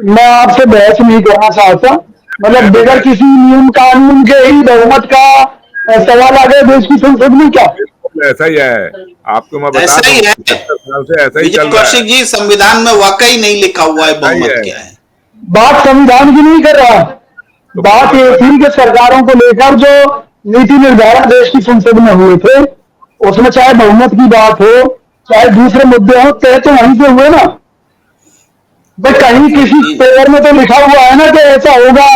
मैं आपसे बहस नहीं करना चाहता। मतलब बगैर किसी नियम कानून के ही बहुमत का सवाल आ गया देश की संसद में क्या? बिल्कुल ऐसा ही है। आपको मैं बता ऐसा दूं, ही है 75 साल से ऐसा ही विजय चल रहा है। कौशिक जी, संविधान में वाकई नहीं लिखा हुआ है ऐसा ही बहुमत है। क्या है। बात संविधान की नहीं कर रहा, तो बात बहुमत ये वाला थी कि सरकारों को लेकर जो नीति निर्धारण देश की संसद में हुए थे, उसमें चाहे बहुमत की बात हो, चाहे दूसरे मुद्दे हो, तय तो वहीं से हुए ना। भाई कहीं किसी पेपर में तो लिखा हुआ है ना कि ऐसा होगा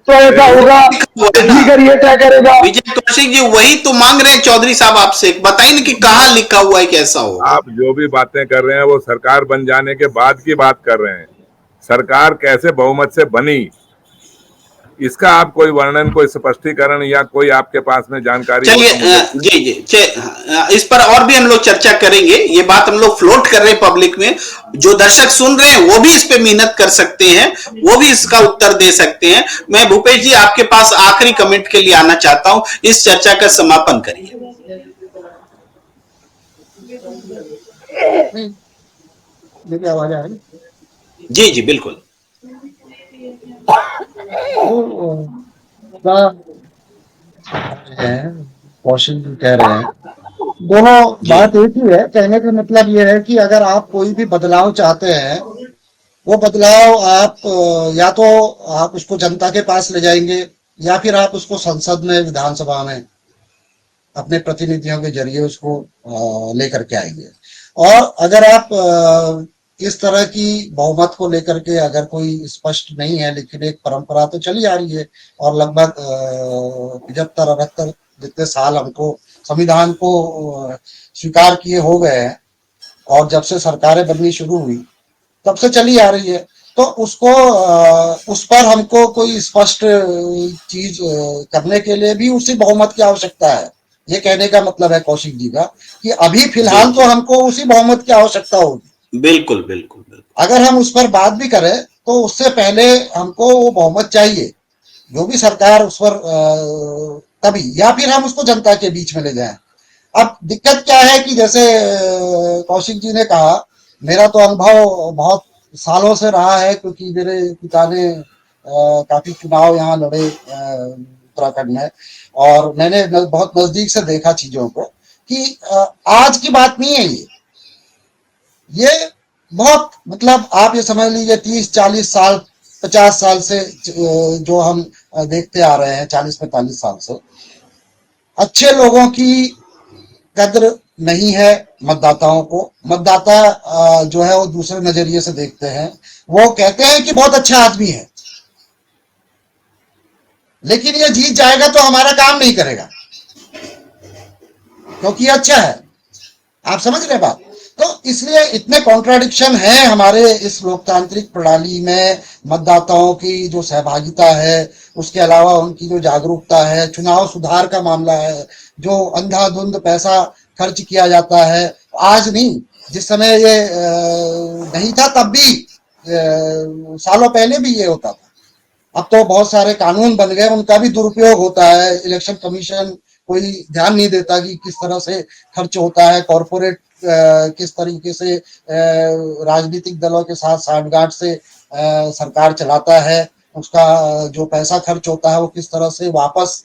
तो ऐसा नहीं, होगा, लिखा हुआ है ना स्पीकर ये तय करेगा। विजय कौशिक जी, वही तो मांग रहे हैं चौधरी साहब आपसे, बताइए ना कि कहाँ लिखा हुआ है कि ऐसा होगा। आप जो भी बातें कर रहे हैं वो सरकार बन जाने के बाद की बात कर रहे हैं। सरकार कैसे बहुमत से बनी, इसका आप कोई वर्णन, कोई स्पष्टीकरण या कोई आपके पास में जानकारी हो चलिए तो मुझे। जी जी इस पर और भी हम लोग चर्चा करेंगे। ये बात हम लोग फ्लोट कर रहे हैं पब्लिक में, जो दर्शक सुन रहे हैं वो भी इस पे मेहनत कर सकते हैं, वो भी इसका उत्तर दे सकते हैं। मैं भूपेश जी आपके पास आखिरी कमेंट के लिए आना चाहता हूं, इस चर्चा का समापन करिए। मेरी आवाज आ रही? जी जी बिल्कुल। कौशल जी कह रहे हैं, दोनों जी बात एक ही है। कहने का मतलब ये है कि अगर आप कोई भी बदलाव चाहते हैं, वो बदलाव आप या तो आप उसको जनता के पास ले जाएंगे, या फिर आप उसको संसद में, विधानसभा में अपने प्रतिनिधियों के जरिए उसको लेकर के आएंगे। और अगर आप इस तरह की बहुमत को लेकर के अगर कोई स्पष्ट नहीं है, लेकिन एक परंपरा तो चली आ रही है, और लगभग 75-78 जितने साल हमको संविधान को स्वीकार किए हो गए हैं, और जब से सरकारें बननी शुरू हुई तब से चली आ रही है। तो उसको उस पर हमको कोई स्पष्ट चीज करने के लिए भी उसी बहुमत की आवश्यकता है। ये कहने का मतलब है कौशिक जी का कि अभी जी फिलहाल तो जी हमको उसी बहुमत की आवश्यकता होगी। बिल्कुल बिल्कुल बिल्कुल। अगर हम उस पर बात भी करें तो उससे पहले हमको वो बहुमत चाहिए, जो भी सरकार उस पर तभी, या फिर हम उसको जनता के बीच में ले जाएं। अब दिक्कत क्या है कि जैसे कौशिक जी ने कहा, मेरा तो अनुभव बहुत सालों से रहा है, क्योंकि मेरे पिता ने काफी चुनाव यहाँ लड़े उत्तराखंड में, और मैंने बहुत नजदीक से देखा चीजों को कि आज की बात नहीं है ये बहुत, मतलब आप ये समझ लीजिए 30-40 साल, 50 साल से जो हम देखते आ रहे हैं, 40-45 साल से अच्छे लोगों की कद्र नहीं है। मतदाताओं को, मतदाता जो है वो दूसरे नजरिए से देखते हैं। वो कहते हैं कि बहुत अच्छा आदमी है, लेकिन ये जीत जाएगा तो हमारा काम नहीं करेगा क्योंकि ये अच्छा है। आप समझ रहे बात? तो इसलिए इतने कॉन्ट्राडिक्शन है हमारे इस लोकतांत्रिक प्रणाली में। मतदाताओं की जो सहभागिता है, उसके अलावा उनकी जो जागरूकता है, चुनाव सुधार का मामला है, जो अंधाधुंध पैसा खर्च किया जाता है। आज नहीं, जिस समय ये नहीं था तब भी, सालों पहले भी ये होता था। अब तो बहुत सारे कानून बन गए, उनका भी दुरुपयोग होता है। इलेक्शन कमीशन कोई ध्यान नहीं देता कि किस तरह से खर्च होता है। कॉरपोरेट किस तरीके से राजनीतिक दलों के साथ साठगांठ से सरकार चलाता है। उसका जो पैसा खर्च होता है वो किस तरह से वापस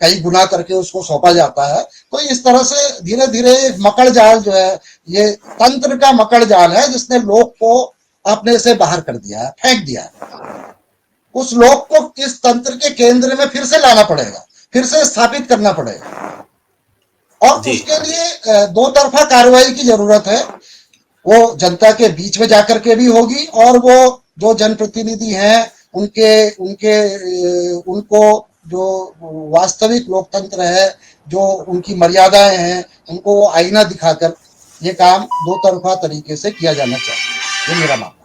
कई गुना करके उसको सौंपा जाता है। तो इस तरह से धीरे धीरे मकड़ जाल जो है, ये तंत्र का मकड़ जाल है, जिसने लोग को अपने से बाहर कर दिया है, फेंक दिया है। उस लोग को इस तंत्र के केंद्र में फिर से लाना पड़ेगा, फिर से स्थापित करना पड़ेगा, और जी उसके लिए दो तरफा कार्रवाई की जरूरत है। वो जनता के बीच में जाकर के भी होगी, और वो जो जनप्रतिनिधि हैं उनके उनके उनको जो वास्तविक लोकतंत्र है, जो उनकी मर्यादाएं हैं, उनको आईना दिखाकर ये काम दो तरफा तरीके से किया जाना चाहिए। ये मेरा मानना है।